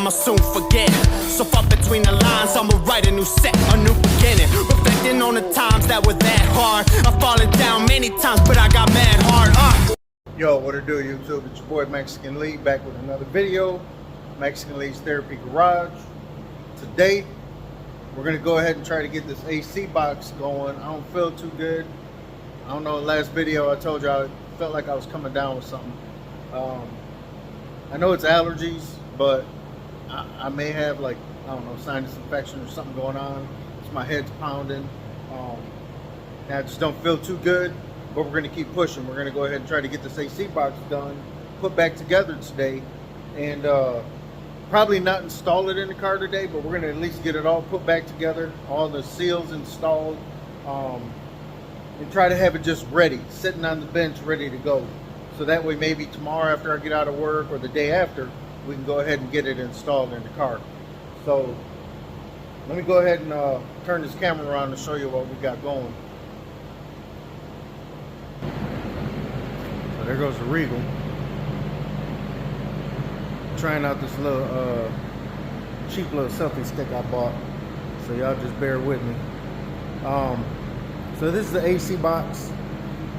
I'ma soon forget. So far between the lines, I'ma write a new set, a new beginning. Reflecting on the times that were that hard. I've fallen down many times, but I got mad hard. Yo, what it do, YouTube? It's your boy Mexican Lee back with another video. Mexican Lee's Therapy Garage. Today, we're gonna go ahead and try to get this AC box going. I don't feel too good. I don't know, last video I told you I felt like I was coming down with something. I know it's allergies, but I may have, like, I don't know, sinus infection or something going on. It's my head's pounding. I just don't feel too good, but we're gonna keep pushing. We're gonna go ahead and try to get this AC box done, put back together today, and probably not install it in the car today, but we're gonna at least get it all put back together, all the seals installed, and try to have it just ready, sitting on the bench, ready to go. So that way maybe tomorrow after I get out of work or the day after, we can go ahead and get it installed in the car. So let me go ahead and turn this camera around to show you what we got going. So there goes the Regal. Trying out this little cheap little selfie stick I bought. So y'all just bear with me. So this is the AC box.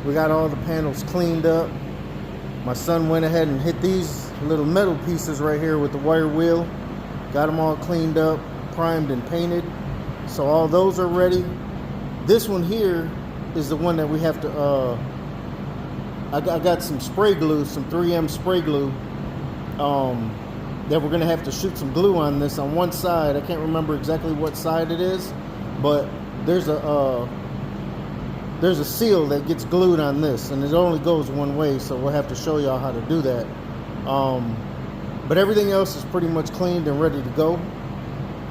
We got all the panels cleaned up. My son went ahead and hit these little metal pieces right here with the wire wheel. Got them all cleaned up, primed and painted. So all those are ready. This one here is the one that we have to, I got some spray glue, some 3M spray glue, that we're gonna have to shoot some glue on this on one side. I can't remember exactly what side it is, but there's a seal that gets glued on this, and it only goes one way, so we'll have to show y'all how to do that. But everything else is pretty much cleaned and ready to go.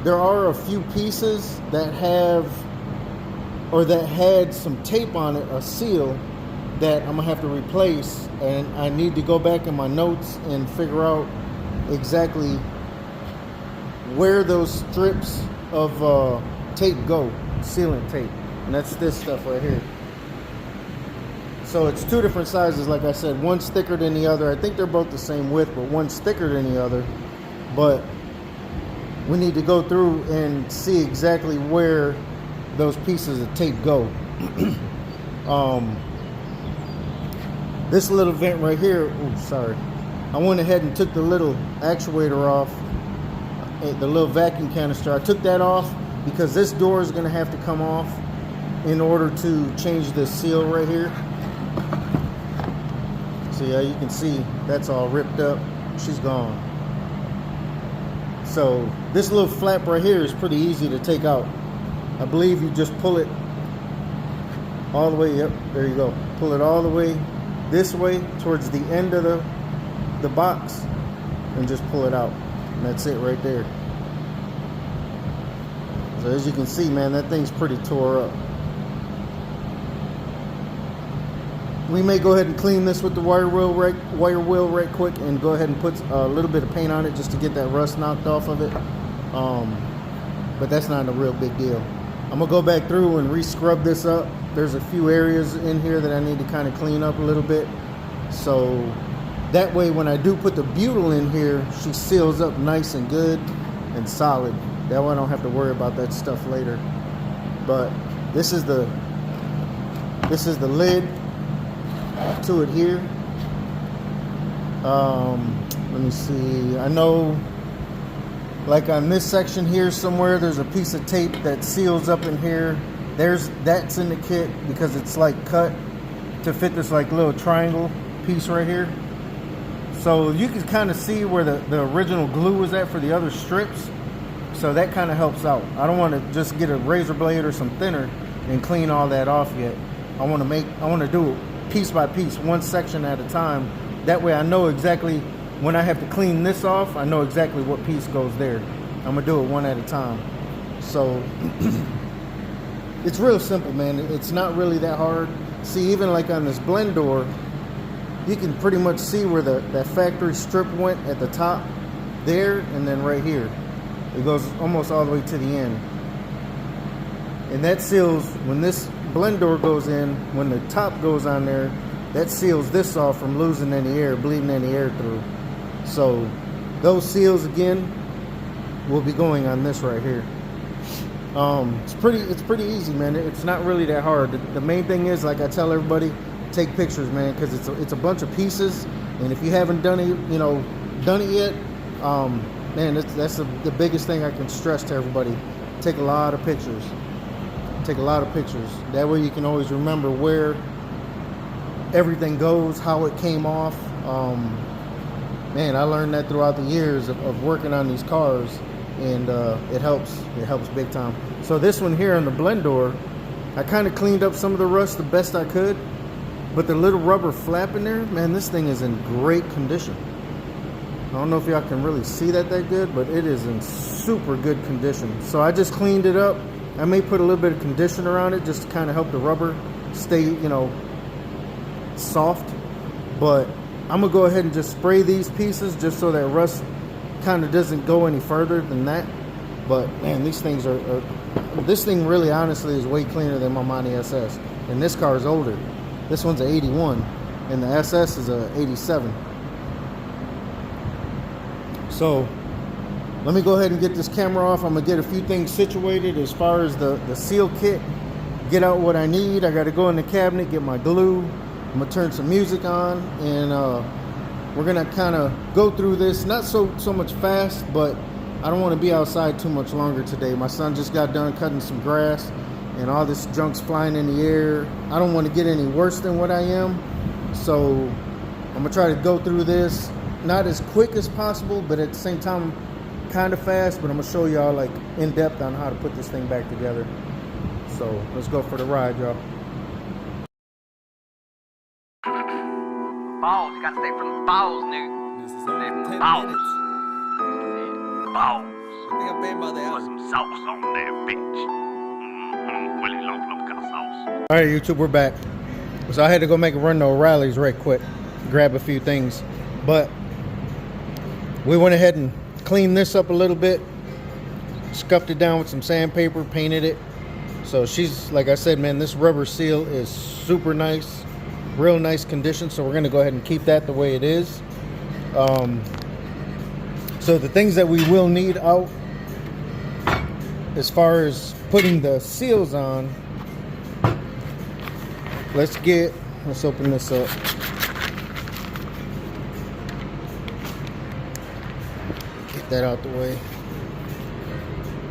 There are a few pieces that have, or that had some tape on it, a seal, that I'm gonna have to replace, and I need to go back in my notes and figure out exactly where those strips of tape go, sealant tape, and that's this stuff right here. So it's two different sizes, like I said. One's thicker than the other. I think they're both the same width, but one's thicker than the other. But we need to go through and see exactly where those pieces of tape go. This little vent right here, ooh, sorry. I went ahead and took the little actuator off, the little vacuum canister. I took that off because this door is gonna have to come off in order to change this seal right here. So yeah, you can see that's all ripped up. She's gone. So this little flap right here is pretty easy to take out. I believe you just pull it all the way, yep, there you go. Pull it all the way this way towards the end of the box and just pull it out. And that's it right there. So as you can see, man, that thing's pretty tore up. We may go ahead and clean this with the wire wheel right quick and go ahead and put a little bit of paint on it just to get that rust knocked off of it. But that's not a real big deal. I'm gonna go back through and re-scrub this up. There's a few areas in here that I need to kind of clean up a little bit. So that way when I do put the butyl in here, she seals up nice and good and solid. That way I don't have to worry about that stuff later. But this is the lid to it here. Let me see. I know, like on this section here somewhere, there's a piece of tape that seals up in here. That's in the kit because it's like cut to fit this like little triangle piece right here. So you can kind of see where the original glue was at for the other strips. So that kind of helps out. I don't want to just get a razor blade or some thinner and clean all that off yet. I want to do it piece by piece, one section at a time. That way I know exactly when I have to clean this off, I know exactly what piece goes there. I'm gonna do it one at a time. So it's real simple, man. It's not really that hard. See, even like on this blend door, you can pretty much see where that factory strip went at the top there, and then right here. It goes almost all the way to the end. And that seals, when this blend door goes in, when the top goes on there, that seals this off from losing any air, bleeding any air through. So those seals again will be going on this right here. It's pretty easy, man. It's not really that hard. The main thing is, like I tell everybody, take pictures, man, because it's a bunch of pieces, and if you haven't done it, done it yet, man, that's the biggest thing I can stress to everybody. Take a lot of pictures. Take a lot of pictures. That way you can always remember where everything goes, how it came off. Man, I learned that throughout the years of working on these cars, and it helps big time. So this one here on the blend door, I kind of cleaned up some of the rust the best I could, but the little rubber flap in there, man, this thing is in great condition. I don't know if y'all can really see that good, but it is in super good condition. So I just cleaned it up. I may put a little bit of conditioner on it just to kind of help the rubber stay, soft. But I'm gonna go ahead and just spray these pieces just so that rust kind of doesn't go any further than that. But man, these things this thing really honestly is way cleaner than my Monte SS. And this car is older. This one's an 81 and the SS is a 87. So let me go ahead and get this camera off. I'm gonna get a few things situated as far as the seal kit, get out what I need. I gotta go in the cabinet, get my glue. I'm gonna turn some music on, and we're gonna kind of go through this, not so much fast, but I don't want to be outside too much longer today. My son just got done cutting some grass and all this junk's flying in the air. I don't want to get any worse than what I am, so I'm gonna try to go through this not as quick as possible, but at the same time kind of fast. But I'm gonna show y'all like in depth on how to put this thing back together. So let's go for the ride, y'all. Balls, you gotta stay from the balls, nigga. This is only 10 Balls. minutes. Balls. I think I paid by the Put hour. some sauce on that bitch. Really love kind of sauce. All right, YouTube, we're back. So I had to go make a run to O'Reilly's right quick, grab a few things, but we went ahead and cleaned this up a little bit, scuffed it down with some sandpaper, painted it. So she's, like I said, man, this rubber seal is super nice, real nice condition. So we're gonna go ahead and keep that the way it is. So the things that we will need out as far as putting the seals on, let's open this up. Get that out the way.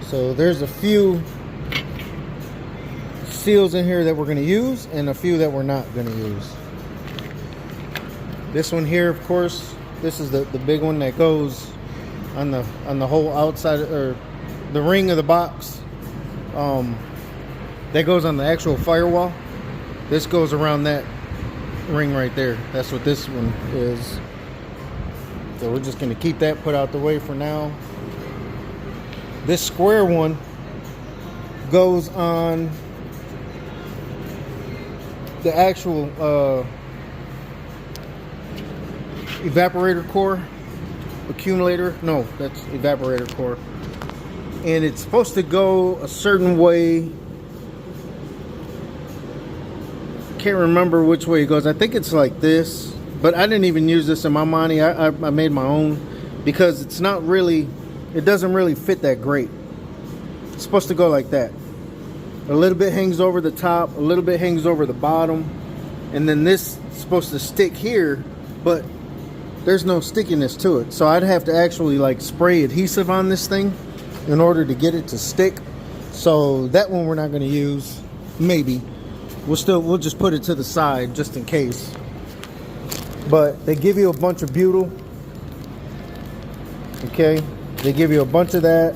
So there's a few seals in here that we're going to use and a few that we're not going to use. This one here, of course, this is the big one that goes on the whole outside, or the ring of the box. That goes on the actual firewall. This goes around that ring right there. That's what this one is. So we're just going to keep that put out the way for now. This square one goes on the actual evaporator core, accumulator. No, that's evaporator core. And it's supposed to go a certain way. Can't remember which way it goes. I think it's like this, but I didn't even use this in my Monte. I made my own because it's not really, it doesn't really fit that great. It's supposed to go like that. A little bit hangs over the top, a little bit hangs over the bottom, and then this is supposed to stick here, but there's no stickiness to it. So I'd have to actually like spray adhesive on this thing in order to get it to stick. So that one we're not going to use. Maybe we'll just put it to the side just in case. But they give you a bunch of butyl. Okay, they give you a bunch of that,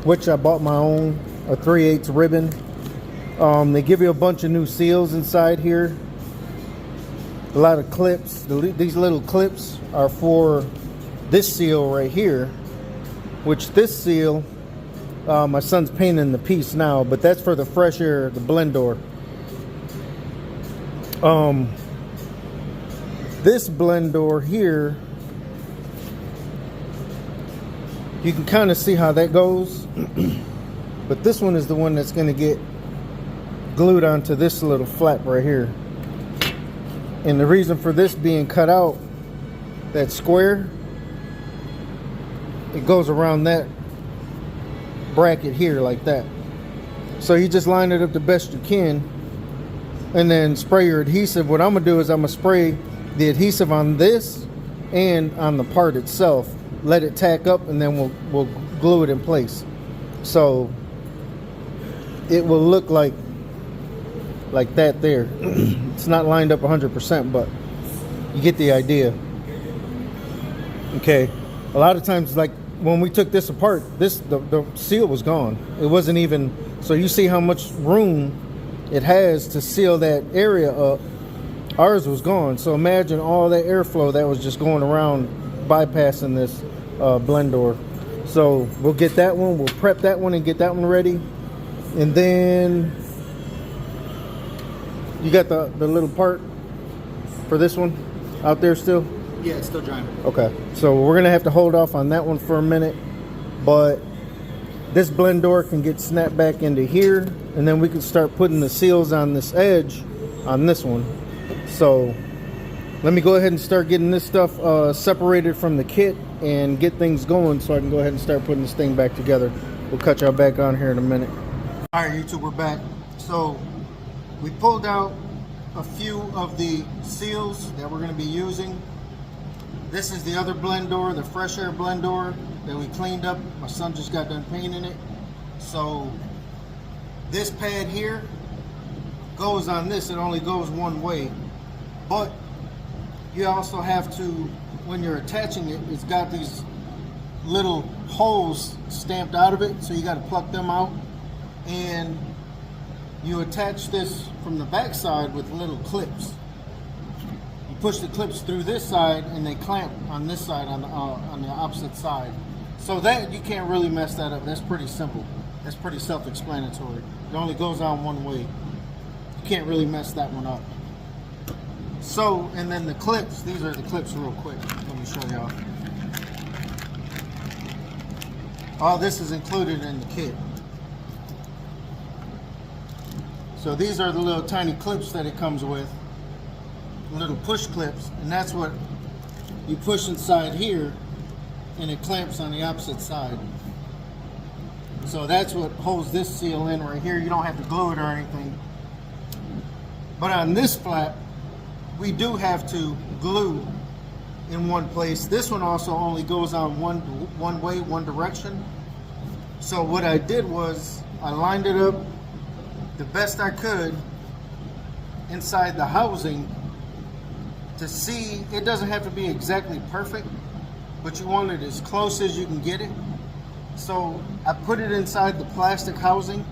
which I bought my own, a 3/8 ribbon. They give you a bunch of new seals inside here. A lot of clips. These little clips are for this seal right here, which this seal, my son's painting the piece now, but that's for the fresh air, the blend door. This blend door here, you can kind of see how that goes. But this one is the one that's going to get glued onto this little flap right here. And the reason for this being cut out, that square, it goes around that bracket here like that. So you just line it up the best you can and then spray your adhesive. What I'm gonna do is I'm gonna spray the adhesive on this and on the part itself, let it tack up, and then we'll glue it in place. So it will look like that there. It's not lined up 100%, but you get the idea. Okay, a lot of times, like when we took this apart, the seal was gone. It wasn't even, so you see how much room it has to seal that area up. Ours was gone. So imagine all that airflow that was just going around bypassing this blend door. So we'll get that one, we'll prep that one and get that one ready. And then you got the little part for this one out there still? Yeah, it's still drying. Okay, so we're gonna have to hold off on that one for a minute, but this blend door can get snapped back into here, and then we can start putting the seals on this edge on this one. So let me go ahead and start getting this stuff separated from the kit and get things going so I can go ahead and start putting this thing back together. We'll cut y'all back on here in a minute. All right, YouTube, we're back. So we pulled out a few of the seals that we're going to be using. This is the other blend door, the fresh air blend door that we cleaned up. My son just got done painting it. So this pad here goes on this. It only goes one way. But you also have to, when you're attaching it, it's got these little holes stamped out of it. So you got to pluck them out. And you attach this from the back side with little clips. You push the clips through this side and they clamp on this side, on the opposite side. So that, you can't really mess that up. That's pretty simple. That's pretty self-explanatory. It only goes on one way. You can't really mess that one up. So, and then the clips, these are the clips real quick. Let me show y'all. All this is included in the kit. So these are the little tiny clips that it comes with, little push clips, and that's what you push inside here, and it clamps on the opposite side. So that's what holds this seal in right here. You don't have to glue it or anything. But on this flap, we do have to glue in one place. This one also only goes on one way, one direction. So what I did was I lined it up the best I could inside the housing to see. It doesn't have to be exactly perfect, but you want it as close as you can get it. So I put it inside the plastic housing,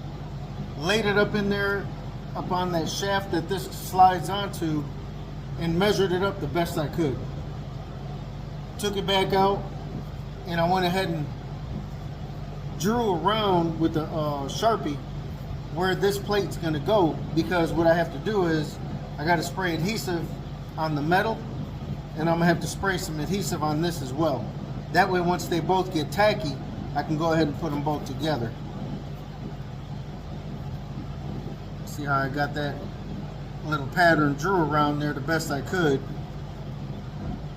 laid it up in there, up on that shaft that this slides onto, and measured it up the best I could. Took it back out, and I went ahead and drew around with the Sharpie where this plate's gonna go, because what I have to do is I gotta spray adhesive on the metal, and I'm gonna have to spray some adhesive on this as well. That way, once they both get tacky, I can go ahead and put them both together. See how I got that little pattern drew around there the best I could.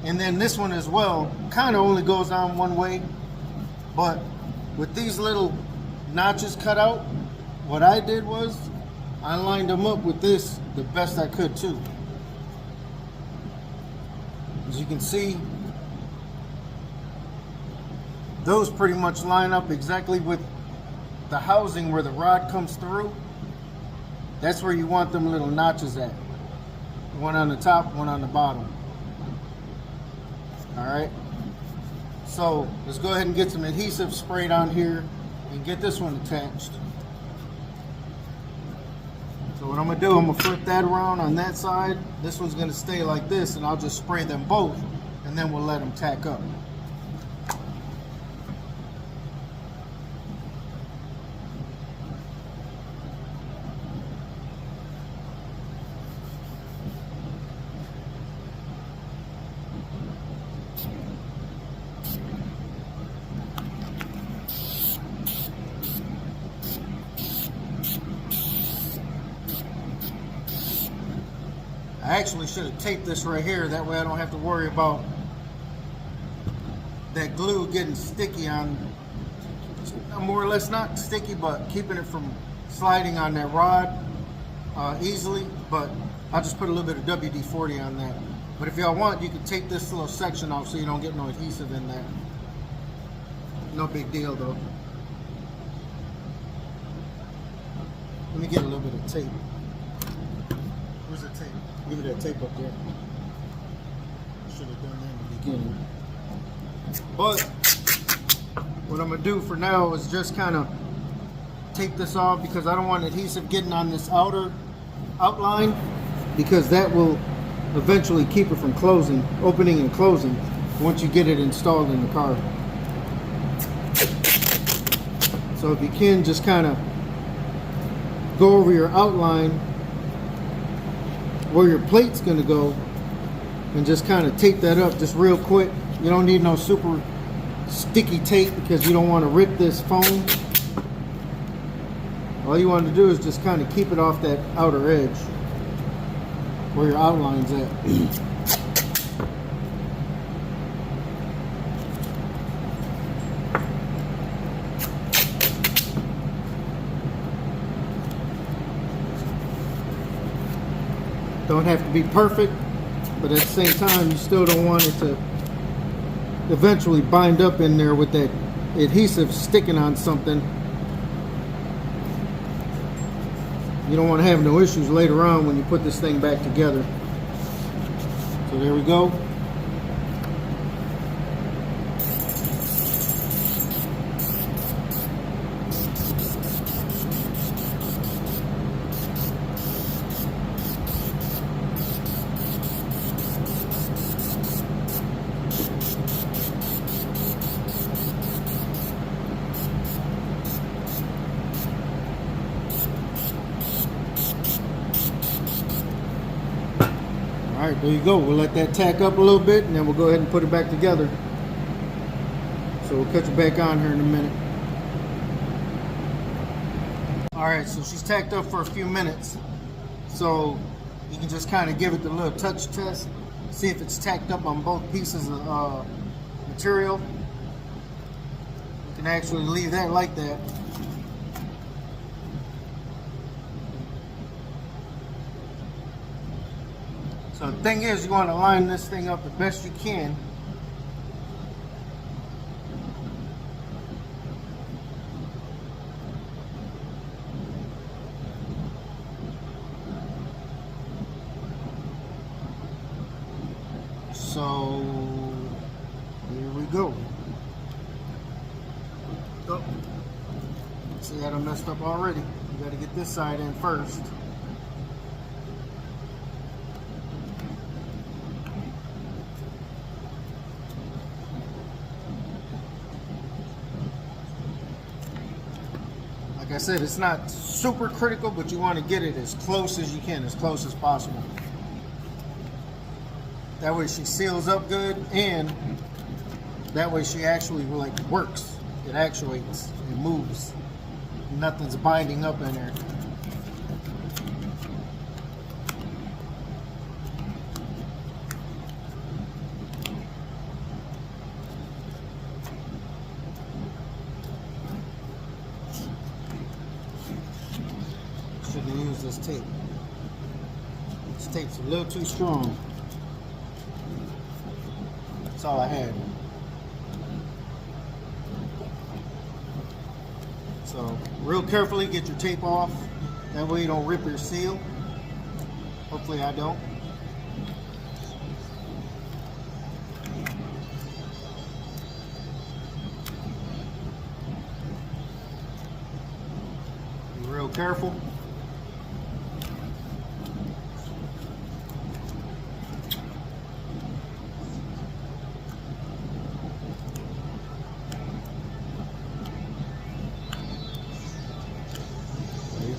And then this one as well, kind of only goes on one way, but with these little notches cut out, what I did was I lined them up with this the best I could too. As you can see, those pretty much line up exactly with the housing where the rod comes through. That's where you want them little notches at. One on the top, one on the bottom. All right. So let's go ahead and get some adhesive sprayed on here and get this one attached. So what I'm gonna do, I'm gonna flip that around on that side. This one's gonna stay like this, and I'll just spray them both, and then we'll let them tack up. I actually should have taped this right here, that way I don't have to worry about that glue getting sticky on more or less not sticky, but keeping it from sliding on that rod easily. But I'll just put a little bit of WD-40 on that. But if y'all want, you can take this little section off so you don't get no adhesive in there. No big deal though. Let me get a little bit of tape. Where's the tape? Give me that tape up there. Should have done that in the beginning. But what I'm gonna do for now is just kind of take this off because I don't want adhesive getting on this outer outline, because that will eventually keep it from closing, opening and closing once you get it installed in the car. So if you can just kind of go over your outline where your plate's going to go and just kind of tape that up just real quick. You don't need no super sticky tape because you don't want to rip this foam. All you want to do is just kind of keep it off that outer edge where your outline's at. Don't have to be perfect, but at the same time, you still don't want it to eventually bind up in there with that adhesive sticking on something. You don't want to have no issues later on when you put this thing back together. So there we go. Alright, there you go. We'll let that tack up a little bit and then we'll go ahead and put it back together. So we'll cut you back on here in a minute. Alright, so she's tacked up for a few minutes. So you can just kind of give it the little touch test. See if it's tacked up on both pieces of material. You can actually leave that like that. So the thing is, you want to line this thing up the best you can. So here we go. Oh, see, I done messed up already. You got to get this side in first. Like I said, it's not super critical, but you want to get it as close as you can, as close as possible. That way she seals up good, and that way she actually like works. It actuates, it moves. Nothing's binding up in there. Should have used this tape. This tape's a little too strong. That's all I had. So real carefully get your tape off. That way you don't rip your seal. Hopefully I don't. Be real careful.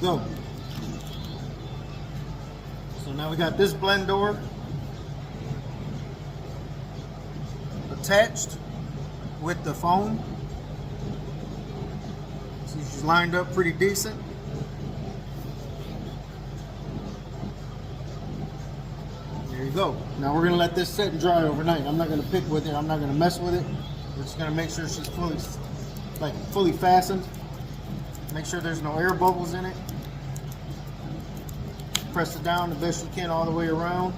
Go. So now we got this blend door attached with the foam. So she's lined up pretty decent. There you go. Now we're gonna let this sit and dry overnight. I'm not gonna pick with it. I'm not gonna mess with it. We're just gonna make sure she's like fully fastened. Make sure there's no air bubbles in it. Press it down the best you can all the way around.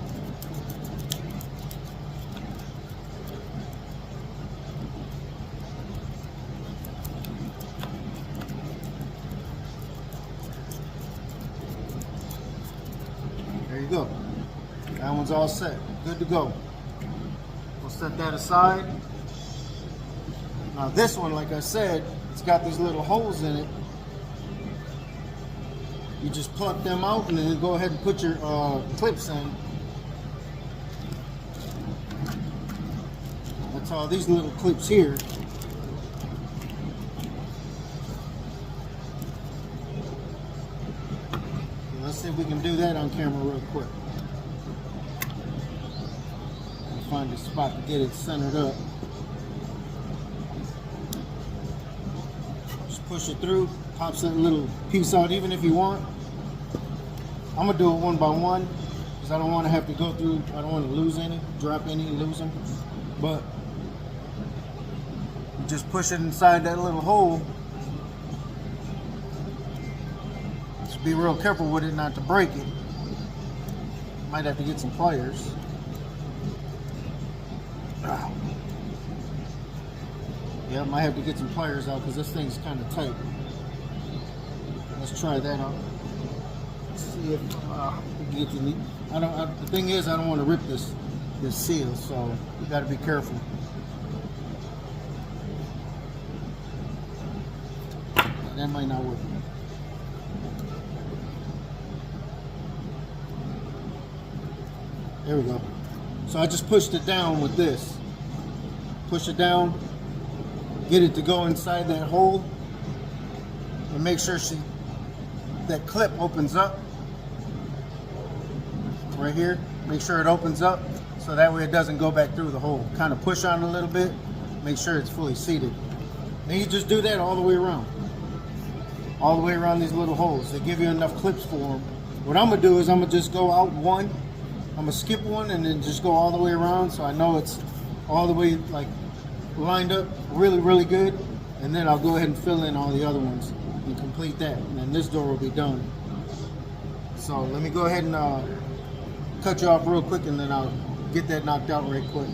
There you go. That one's all set. Good to go. We'll set that aside. Now this one, like I said, it's got these little holes in it. You just pluck them out and then go ahead and put your clips in. That's all these little clips here. Let's see if we can do that on camera real quick. Find a spot to get it centered up. Just push it through, pops that little piece out even if you want. I'm gonna do it one by one because I don't want to have to go through, I don't want to lose any, drop any, lose them. But you just push it inside that little hole. Just be real careful with it not to break it. Might have to get some pliers. Yeah, I might have to get some pliers out because this thing's kind of tight. Let's try that out. Let's see if we can get the thing is, I don't want to rip this seal, so you got to be careful. That might not work. There we go. So I just pushed it down with this. Push it down, get it to go inside that hole, and make sure that clip opens up right here. Make sure it opens up so that way it doesn't go back through the hole. Kind of push on a little bit, make sure it's fully seated. Then you just do that all the way around. All the way around these little holes. They give you enough clips for them. What I'm gonna do is I'm gonna just go out one. I'm gonna skip one and then just go all the way around so I know it's all the way like lined up really, really good. And then I'll go ahead and fill in all the other ones and complete that. And then this door will be done. So let me go ahead and cut you off real quick and then I'll get that knocked out right quick.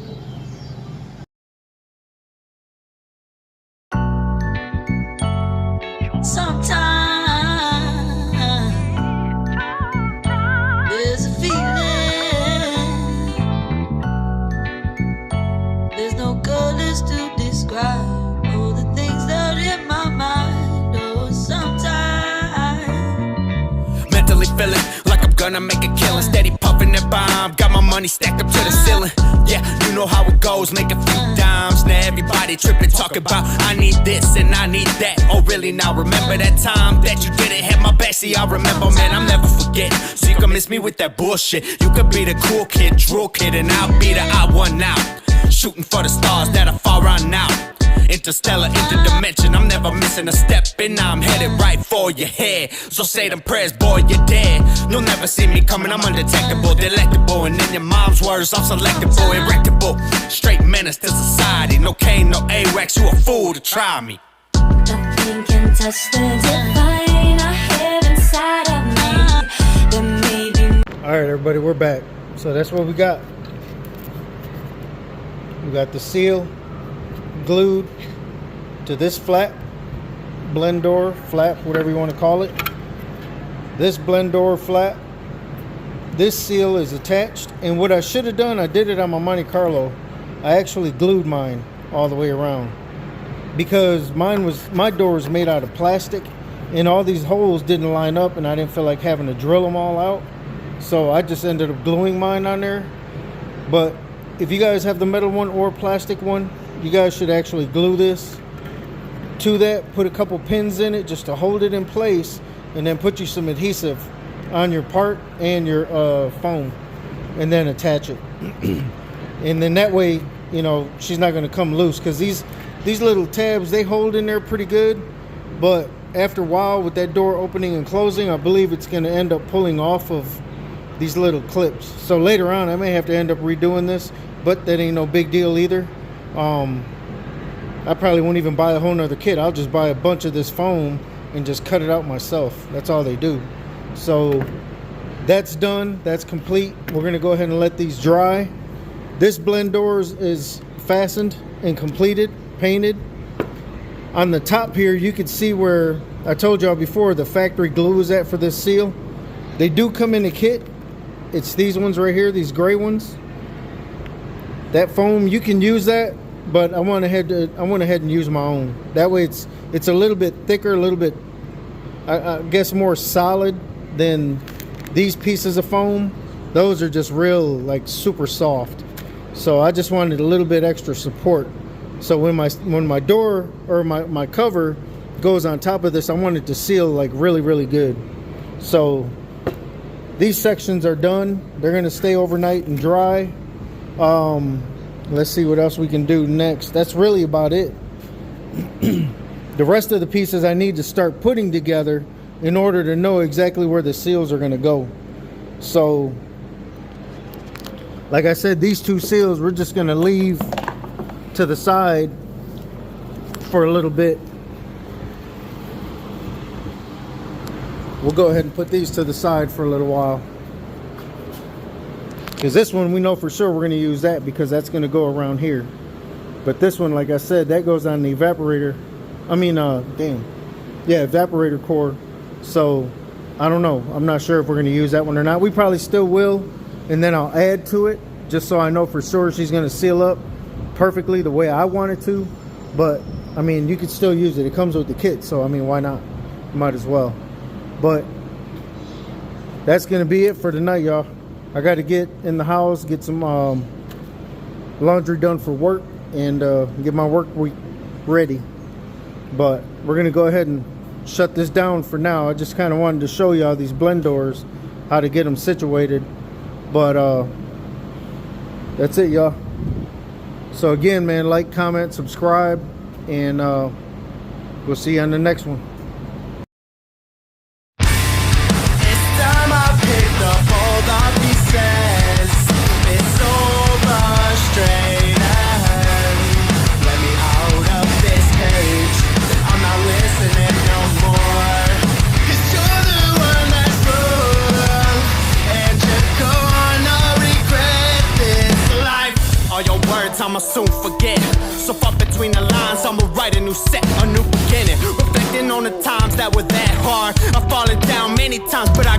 Sometimes there's a feeling, there's no colors to describe all the things that are in my mind. Oh, sometimes Mentally feeling like I'm gonna make a killing. Steady puffing that bomb, got my money stacked up to the ceiling. Yeah, you know how it goes, make a few dimes. Now everybody tripping, talking about I need this and I need that. Oh really, now remember that time that you didn't have my back? See, I remember, man, I'll never forget. So you can miss me with that bullshit. You could be the cool kid, drool kid, and I'll be the odd one out. Shooting for the stars that are far on out. Interstellar, interdimension, I'm never missing a step, and I'm headed right for your head. So say them prayers, boy, you're dead. You'll never see me coming, I'm undetectable, delectable, and in your mom's words, I'm selectable, erectable. Straight menace to society, no Kane, no A-Rex, you a fool to try me. nothing can touch the divine I have inside of me. That made me. All right, everybody, we're back. So that's what we got. We got the seal glued to this flap, blend door flap, whatever you want to call it. This blend door flap, this seal is attached, and what I should have done, I did it on my Monte Carlo. I actually glued mine all the way around because my door is made out of plastic and all these holes didn't line up and I didn't feel like having to drill them all out, so I just ended up gluing mine on there. But if you guys have the metal one or plastic one, you guys should actually glue this to that, put a couple pins in it just to hold it in place, and then put you some adhesive on your part and your phone, and then attach it. And then that way, you know, she's not going to come loose, because these little tabs, they hold in there pretty good, but after a while with that door opening and closing, I believe it's going to end up pulling off of these little clips. So later on I may have to end up redoing this, but that ain't no big deal either. I probably won't even buy a whole nother kit. I'll just buy a bunch of this foam and just cut it out myself. That's all they do. So that's done. That's complete. We're gonna go ahead and let these dry. This blend door is fastened and completed, painted. On the top here, you can see where I told y'all before the factory glue is at for this seal. They do come in a kit. It's these ones right here, these gray ones. That foam, you can use that, but I went ahead and used my own. That way it's a little bit thicker, a little bit, I guess, more solid than these pieces of foam. Those are just real, like, super soft. So I just wanted a little bit extra support. So when my door or my cover goes on top of this, I want it to seal like really, really good. So these sections are done. They're gonna stay overnight and dry. Let's see what else we can do next. That's really about it. The rest of the pieces I need to start putting together in order to know exactly where the seals are gonna go. So like I said, these two seals we're just gonna leave to the side for a little bit. We'll go ahead and put these to the side for a little while, because this one we know for sure we're going to use that, because that's going to go around here. But this one, like I said, that goes on the evaporator. I mean, evaporator core. So I don't know, I'm not sure if we're going to use that one or not. We probably still will, and then I'll add to it just so I know for sure she's going to seal up perfectly the way I want it to. But I mean, you could still use it. It comes with the kit, so I mean, why not? Might as well. But that's gonna be it for tonight, y'all. I got to get in the house, get some laundry done for work, and get my work week ready. But we're gonna go ahead and shut this down for now. I just kind of wanted to show y'all these blend doors, how to get them situated. But that's it, y'all. So again, man, like, comment, subscribe, and we'll see you on the next one. It's time I picked up all the pieces. It's so frustrating. Let me out of this cage. I'm not listening no more. 'Cause you're the one that's wrong, and you're gonna regret this life. All your words I'ma soon forget. So far between the lines, I'ma write a new set, a new beginning. Reflecting on the times that were that hard. I've fallen down many times, but I